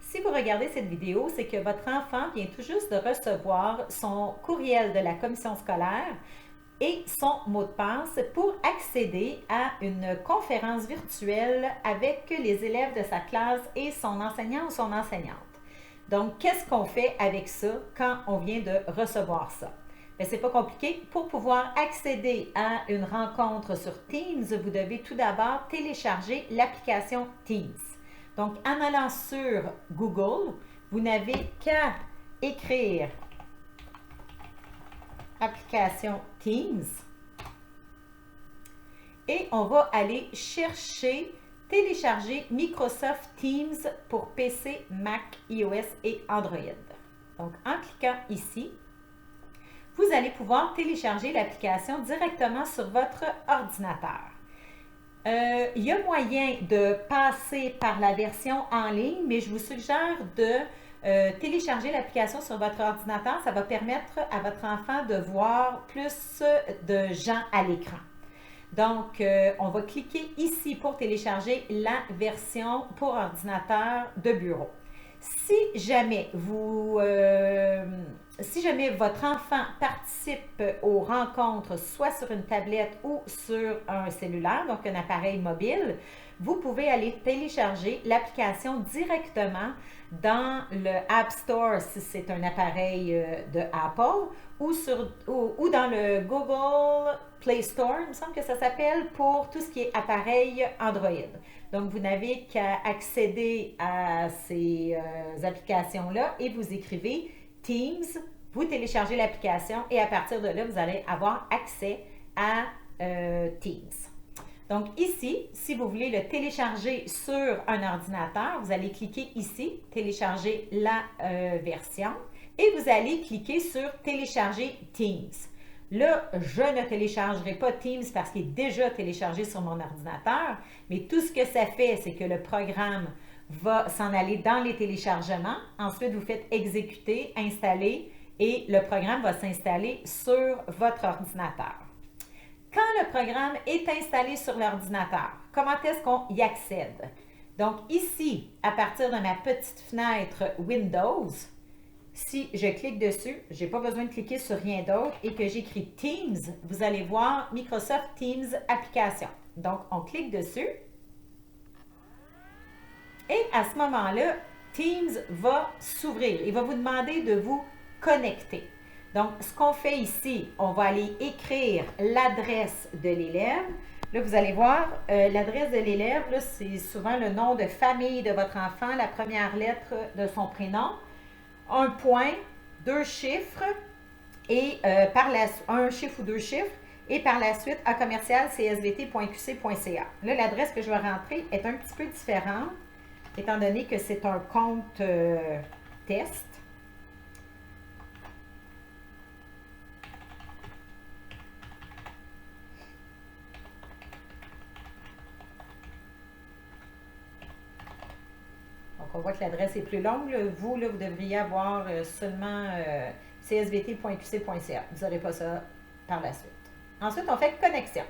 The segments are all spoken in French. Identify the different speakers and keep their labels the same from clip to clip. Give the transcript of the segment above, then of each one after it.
Speaker 1: Si vous regardez cette vidéo, c'est que votre enfant vient tout juste de recevoir son courriel de la commission scolaire et son mot de passe pour accéder à une conférence virtuelle avec les élèves de sa classe et son enseignant ou son enseignante. Donc, qu'est-ce qu'on fait avec ça quand on vient de recevoir ça? Bien, c'est pas compliqué. Pour pouvoir accéder à une rencontre sur Teams, vous devez tout d'abord télécharger l'application Teams. Donc, en allant sur Google, vous n'avez qu'à écrire application Teams et on va aller chercher, télécharger Microsoft Teams pour PC, Mac, iOS et Android. Donc, en cliquant ici, vous allez pouvoir télécharger l'application directement sur votre ordinateur. Il y a moyen de passer par la version en ligne, mais je vous suggère de télécharger l'application sur votre ordinateur. Ça va permettre à votre enfant de voir plus de gens à l'écran. Donc, on va cliquer ici pour télécharger la version pour ordinateur de bureau. Si jamais votre enfant participe aux rencontres, soit sur une tablette ou sur un cellulaire, donc un appareil mobile, vous pouvez aller télécharger l'application directement dans le App Store si c'est un appareil de Apple ou dans le Google Play Store, il me semble que ça s'appelle, pour tout ce qui est appareil Android. Donc, vous n'avez qu'à accéder à ces applications-là et vous écrivez Teams, vous téléchargez l'application et à partir de là, vous allez avoir accès à Teams. Donc ici, si vous voulez le télécharger sur un ordinateur, vous allez cliquer ici, télécharger la version et vous allez cliquer sur télécharger Teams. Là, je ne téléchargerai pas Teams parce qu'il est déjà téléchargé sur mon ordinateur, mais tout ce que ça fait, c'est que le programme va s'en aller dans les téléchargements. Ensuite, vous faites exécuter, installer et le programme va s'installer sur votre ordinateur. Quand le programme est installé sur l'ordinateur, comment est-ce qu'on y accède? Donc ici, à partir de ma petite fenêtre Windows, si je clique dessus, je n'ai pas besoin de cliquer sur rien d'autre et que j'écris Teams, vous allez voir Microsoft Teams application. Donc, on clique dessus. Et à ce moment-là, Teams va s'ouvrir. Il va vous demander de vous connecter. Donc, ce qu'on fait ici, on va aller écrire l'adresse de l'élève. Là, vous allez voir, l'adresse de l'élève, c'est souvent le nom de famille de votre enfant, la première lettre de son prénom, un point, deux chiffres, et un chiffre ou deux chiffres, et par la suite, à commercial csvt.qc.ca. Là, l'adresse que je vais rentrer est un petit peu différente, étant donné que c'est un compte test. Donc, on voit que l'adresse est plus longue. Vous, là, vous devriez avoir seulement csvt.qc.ca. Vous n'aurez pas ça par la suite. Ensuite, on fait connexion.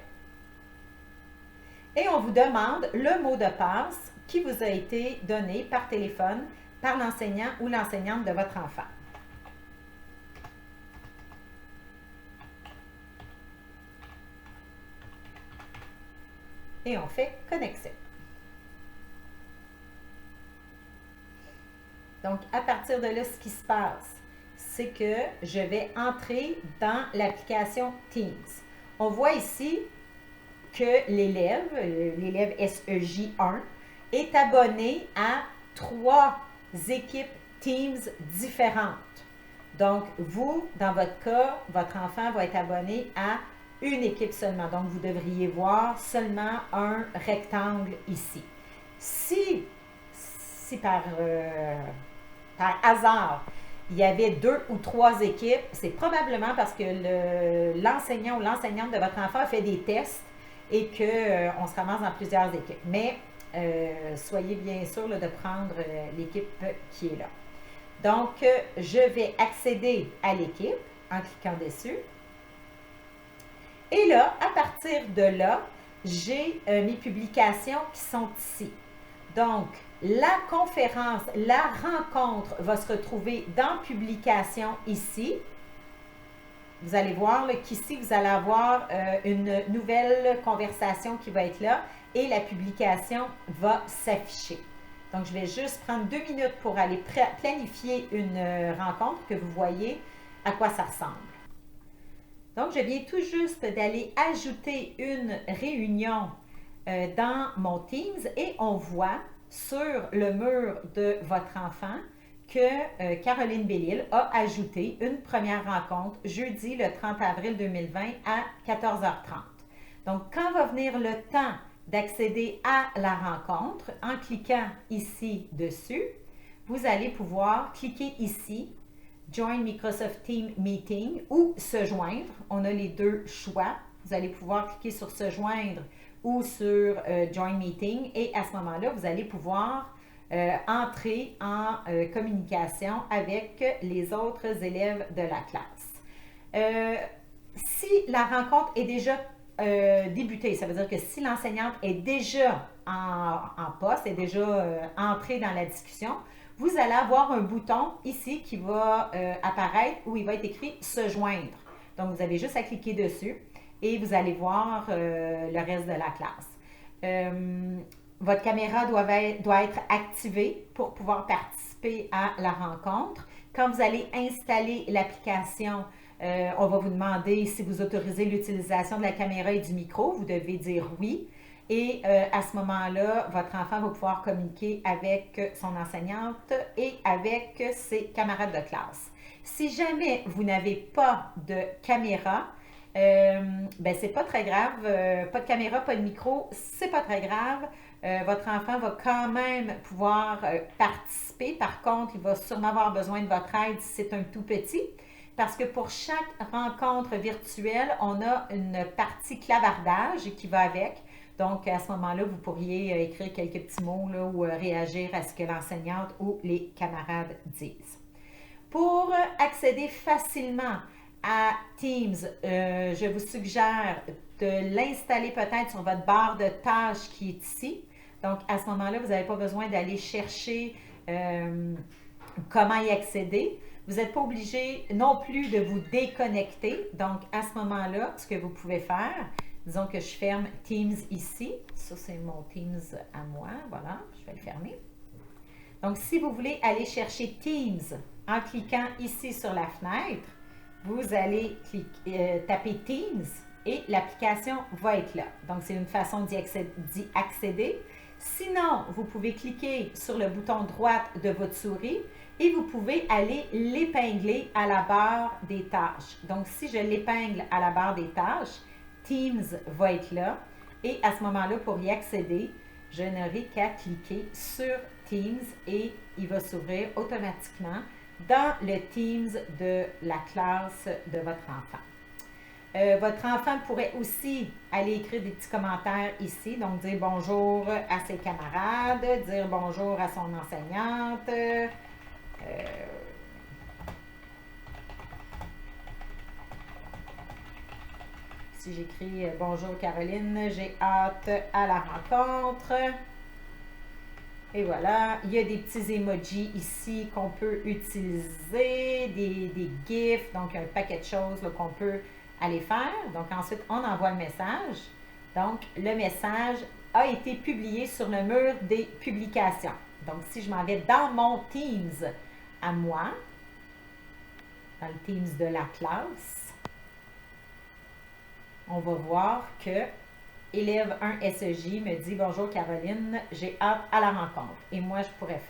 Speaker 1: Et on vous demande le mot de passe qui vous a été donné par téléphone par l'enseignant ou l'enseignante de votre enfant. Et on fait connexion. Donc, à partir de là, ce qui se passe, c'est que je vais entrer dans l'application Teams. On voit ici que l'élève SEJ1, est abonné à 3 équipes Teams différentes. Donc, vous, dans votre cas, votre enfant va être abonné à une équipe seulement. Donc, vous devriez voir seulement un rectangle ici. Si par hasard, il y avait 2 ou 3 équipes, c'est probablement parce que l'enseignant ou l'enseignante de votre enfant a fait des tests et qu'on se ramasse dans plusieurs équipes. Mais soyez bien sûr de prendre l'équipe qui est là. Donc, je vais accéder à l'équipe en cliquant dessus. Et là, à partir de là, j'ai mes publications qui sont ici. Donc, La conférence, la rencontre va se retrouver dans Publication ici. Vous allez voir qu'ici, vous allez avoir une nouvelle conversation qui va être là et la publication va s'afficher. Donc, je vais juste prendre 2 minutes pour aller planifier une rencontre que vous voyez à quoi ça ressemble. Donc, je viens tout juste d'aller ajouter une réunion dans mon Teams et on voit sur le mur de votre enfant que Caroline Bellil a ajouté une première rencontre jeudi le 30 avril 2020 à 14h30. Donc, quand va venir le temps d'accéder à la rencontre, en cliquant ici dessus, vous allez pouvoir cliquer ici, Join Microsoft Teams Meeting ou se joindre. On a les deux choix. Vous allez pouvoir cliquer sur se joindre ou sur Join Meeting et à ce moment-là, vous allez pouvoir entrer en communication avec les autres élèves de la classe. Si la rencontre est déjà débutée, ça veut dire que si l'enseignante est déjà en poste, est déjà entrée dans la discussion, vous allez avoir un bouton ici qui va apparaître où il va être écrit « Se joindre ». Donc, vous avez juste à cliquer dessus et vous allez voir le reste de la classe. Votre caméra doit être activée pour pouvoir participer à la rencontre. Quand vous allez installer l'application, on va vous demander si vous autorisez l'utilisation de la caméra et du micro. Vous devez dire oui. Et à ce moment-là, votre enfant va pouvoir communiquer avec son enseignante et avec ses camarades de classe. Si jamais vous n'avez pas de caméra, ben c'est pas très grave. Pas de caméra, pas de micro, c'est pas très grave. Votre enfant va quand même pouvoir participer. Par contre, il va sûrement avoir besoin de votre aide si c'est un tout petit. Parce que pour chaque rencontre virtuelle, on a une partie clavardage qui va avec. Donc, à ce moment-là, vous pourriez écrire quelques petits mots là, ou réagir à ce que l'enseignante ou les camarades disent. Pour accéder facilement à Teams, je vous suggère de l'installer peut-être sur votre barre de tâches qui est ici. Donc, à ce moment-là, vous n'avez pas besoin d'aller chercher comment y accéder. Vous n'êtes pas obligé non plus de vous déconnecter. Donc, à ce moment-là, ce que vous pouvez faire, disons que je ferme Teams ici. Ça, c'est mon Teams à moi. Voilà, je vais le fermer. Donc, si vous voulez aller chercher Teams en cliquant ici sur la fenêtre, vous allez taper Teams et l'application va être là. Donc, c'est une façon d'y accéder. Sinon, vous pouvez cliquer sur le bouton droite de votre souris et vous pouvez aller l'épingler à la barre des tâches. Donc, si je l'épingle à la barre des tâches, Teams va être là. Et à ce moment-là, pour y accéder, je n'aurai qu'à cliquer sur Teams et il va s'ouvrir automatiquement dans le Teams de la classe de votre enfant. Votre enfant pourrait aussi aller écrire des petits commentaires ici, donc dire bonjour à ses camarades, dire bonjour à son enseignante. Si j'écris bonjour Caroline, j'ai hâte à la rencontre. Et voilà, il y a des petits emojis ici qu'on peut utiliser, des gifs, donc un paquet de choses qu'on peut aller faire. Donc ensuite, on envoie le message. Donc, le message a été publié sur le mur des publications. Donc, si je m'en vais dans mon Teams à moi, dans le Teams de la classe, on va voir que élève 1 SEJ me dit « Bonjour Caroline, j'ai hâte à la rencontre. » Et moi, je pourrais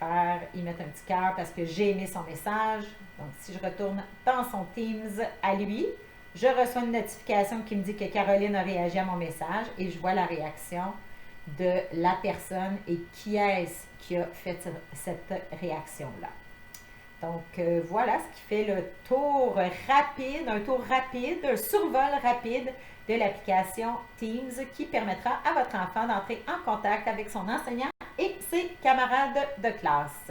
Speaker 1: y mettre un petit cœur parce que j'ai aimé son message. Donc, si je retourne dans son Teams à lui, je reçois une notification qui me dit que Caroline a réagi à mon message et je vois la réaction de la personne et qui est-ce qui a fait cette réaction-là. Donc, voilà ce qui fait le tour rapide, un survol rapide de l'application Teams qui permettra à votre enfant d'entrer en contact avec son enseignant et ses camarades de classe.